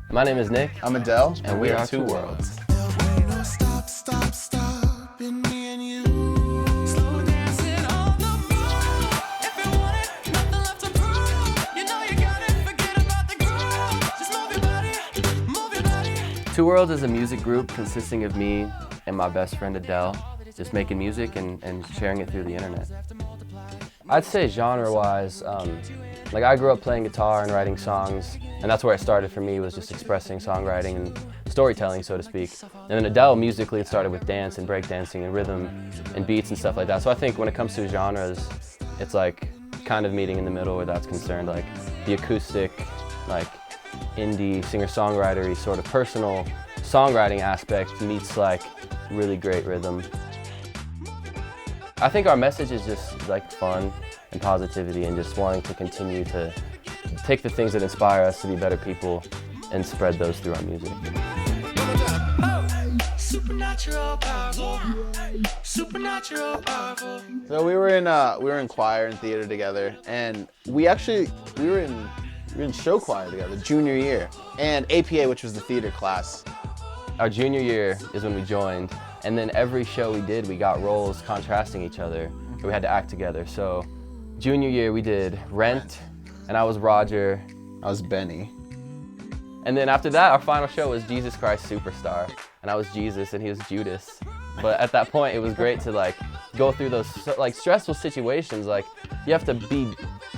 My name is Nick. I'm Adiel, and we are Two Worlds. Two Worlds is a music group consisting of me and my best friend Adiel, just making music and sharing it through the internet. I'd say genre-wise, like I grew up playing guitar and writing songs, and that's where it started for me, was just expressing songwriting and storytelling, so to speak. And then Adiel, musically, it started with dance and breakdancing and rhythm and beats and stuff like that. So I think when it comes to genres, it's like kind of meeting in the middle where that's concerned, like the acoustic, like indie, singer-songwritery, sort of personal songwriting aspect meets like really great rhythm. I think our message is just like fun and positivity and just wanting to continue to take the things that inspire us to be better people and spread those through our music. So we were in choir and theater together, and we were in show choir together junior year, and APA, which was the theater class. Our junior year is when we joined, and then every show we did, we got roles contrasting each other. We had to act together. So junior year we did Rent, and I was Roger. I was Benny. And then after that, our final show was Jesus Christ Superstar, and I was Jesus and he was Judas. But at that point, it was great to like go through those like stressful situations. Like you have to be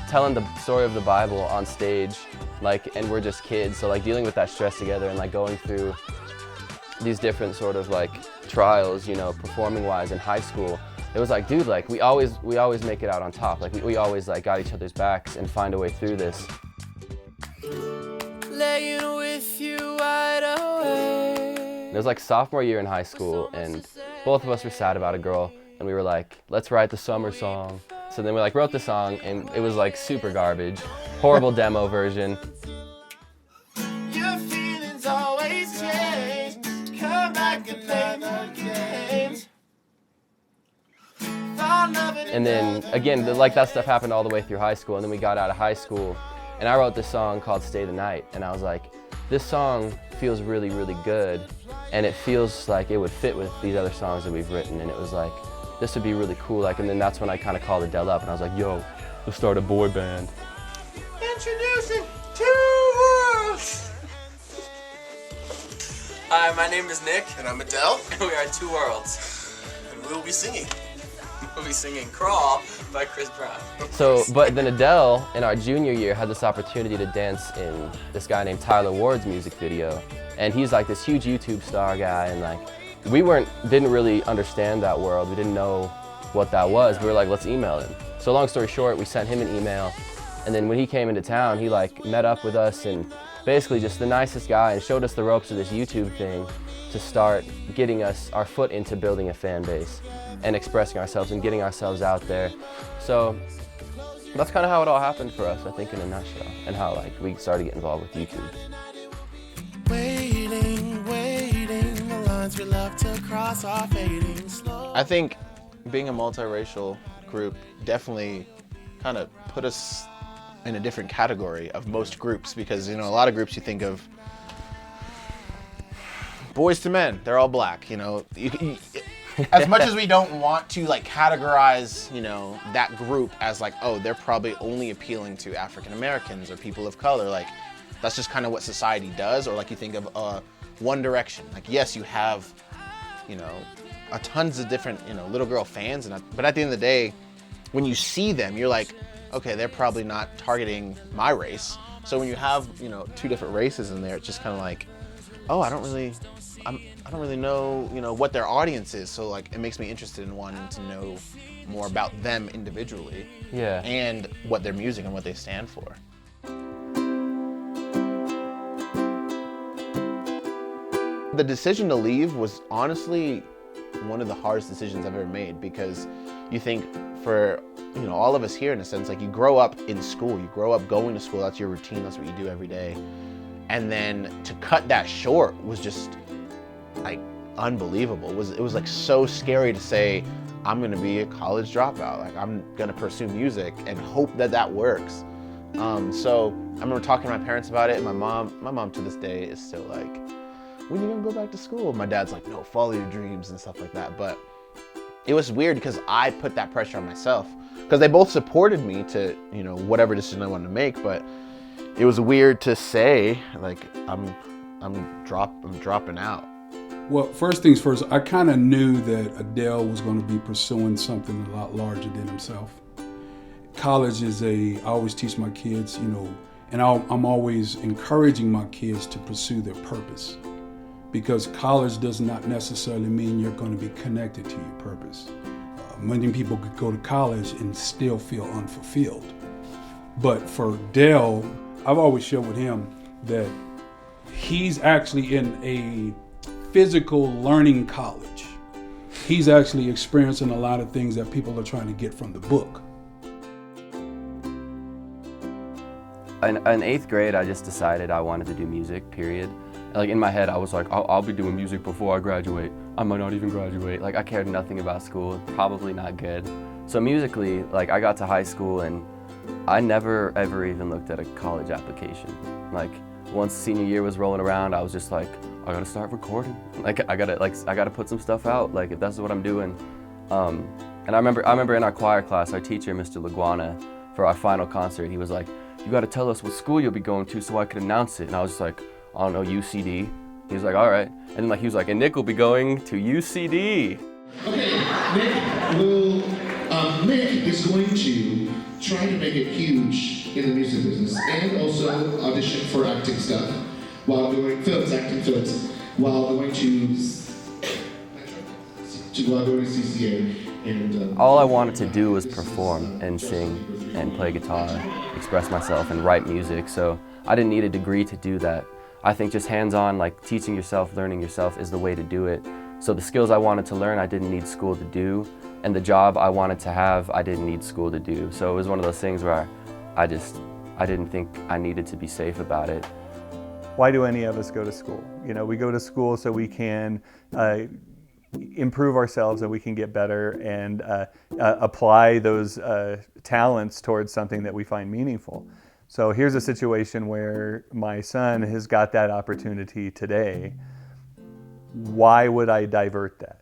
telling the story of the Bible on stage, like, and we're just kids, so like dealing with that stress together and like going through these different sort of like trials, you know, performing wise in high school. It was like, dude, like we always make it out on top. Like we always like got each other's backs and find a way through this. Laying with you right away. It was like sophomore year in high school, and both of us were sad about a girl, and we were like, let's write the summer song. So then we like wrote the song, and it was like super garbage, horrible demo version. Your feelings always change. Come back and play the games. And then again, like that stuff happened all the way through high school, and then we got out of high school, and I wrote this song called Stay the Night, and I was like, this song feels really, really good, and it feels like it would fit with these other songs that we've written, and it was like, this would be really cool. Like, and then that's when I kind of called Adiel up, and I was like, yo, let's start a boy band. Introducing Two Worlds! Hi, my name is Nick. And I'm Adiel. And we are Two Worlds. And we'll be singing. We'll be singing Crawl by Chris Brown. So, but then Adiel, in our junior year, had this opportunity to dance in this guy named Tyler Ward's music video. And he's like this huge YouTube star guy, and like, we didn't really understand that world. We didn't know what that was. We were like, let's email him. So long story short, we sent him an email, and then when he came into town, he like met up with us, and basically just the nicest guy, and showed us the ropes of this YouTube thing to start getting us our foot into building a fan base and expressing ourselves and getting ourselves out there. So that's kind of how it all happened for us, I think, in a nutshell, and how like we started getting involved with YouTube. I think being a multiracial group definitely kind of put us in a different category of most groups, because, you know, a lot of groups you think of boys to men, they're all black, you know. As much as we don't want to like categorize, you know, that group as like, oh, they're probably only appealing to African Americans or people of color, like that's just kind of what society does. Or like you think of One Direction, like yes, you have, you know, tons of different, you know, little girl fans, but at the end of the day, when you see them, you're like, okay, they're probably not targeting my race. So when you have, you know, two different races in there, it's just kind of like, oh, I don't really know, you know, what their audience is. So like, it makes me interested in wanting to know more about them individually. Yeah. And what their music and what they stand for. The decision to leave was honestly one of the hardest decisions I've ever made, because you think for, you know, all of us here in a sense, like you grow up in school, you grow up going to school, that's your routine, that's what you do every day. And then to cut that short was just like unbelievable. It was like so scary to say, I'm gonna be a college dropout. Like I'm gonna pursue music and hope that that works. So I remember talking to my parents about it, and my mom to this day is still like, when are you gonna go back to school? My dad's like, no, follow your dreams and stuff like that. But it was weird because I put that pressure on myself, because they both supported me to, you know, whatever decision I wanted to make. But it was weird to say, like, I'm dropping out. Well, first things first, I kind of knew that Adiel was going to be pursuing something a lot larger than himself. College is I always teach my kids, you know, and I'm always encouraging my kids to pursue their purpose, because college does not necessarily mean you're going to be connected to your purpose. Many people could go to college and still feel unfulfilled. But for Dale, I've always shared with him that he's actually in a physical learning college. He's actually experiencing a lot of things that people are trying to get from the book. In 8th grade, I just decided I wanted to do music, period. Like, in my head, I was like, I'll be doing music before I graduate. I might not even graduate. Like, I cared nothing about school, probably not good. So musically, like, I got to high school and I never ever even looked at a college application. Like, once senior year was rolling around, I was just like, I gotta start recording. Like, I gotta put some stuff out, like, if that's what I'm doing. And I remember in our choir class, our teacher, Mr. Laguana, for our final concert, he was like, you gotta tell us what school you'll be going to so I could announce it. And I was just like, I don't know, UCD. He was like, all right. And then like he was like, and Nick will be going to UCD. Okay, Nick is going to try to make it huge in the music business and also audition for acting stuff while doing acting films, while going to CCA. And, all I wanted to do was perform and sing and play guitar, express myself and write music. So I didn't need a degree to do that. I think just hands-on, like teaching yourself, learning yourself is the way to do it. So the skills I wanted to learn, I didn't need school to do. And the job I wanted to have, I didn't need school to do. So it was one of those things where I didn't think I needed to be safe about it. Why do any of us go to school? You know, we go to school so we can improve ourselves, and we can get better and apply those talents towards something that we find meaningful. So here's a situation where my son has got that opportunity today. Why would I divert that?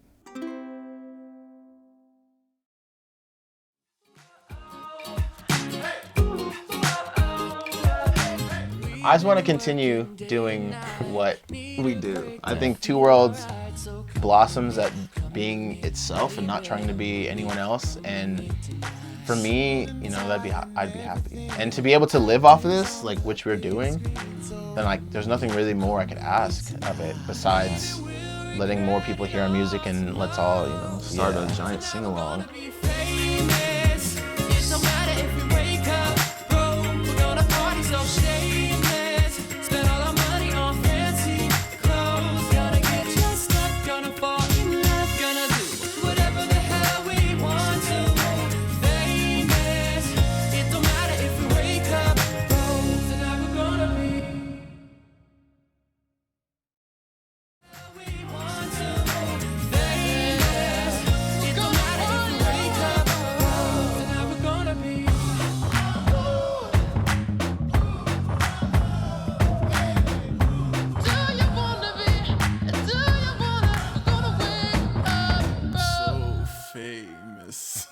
I just want to continue doing what we do. I think Two Worlds blossoms at being itself and not trying to be anyone else. And for me, you know, I'd be happy. And to be able to live off of this, like which we're doing, then like there's nothing really more I could ask of it besides letting more people hear our music, and let's all, you know, start a giant sing-along. Famous.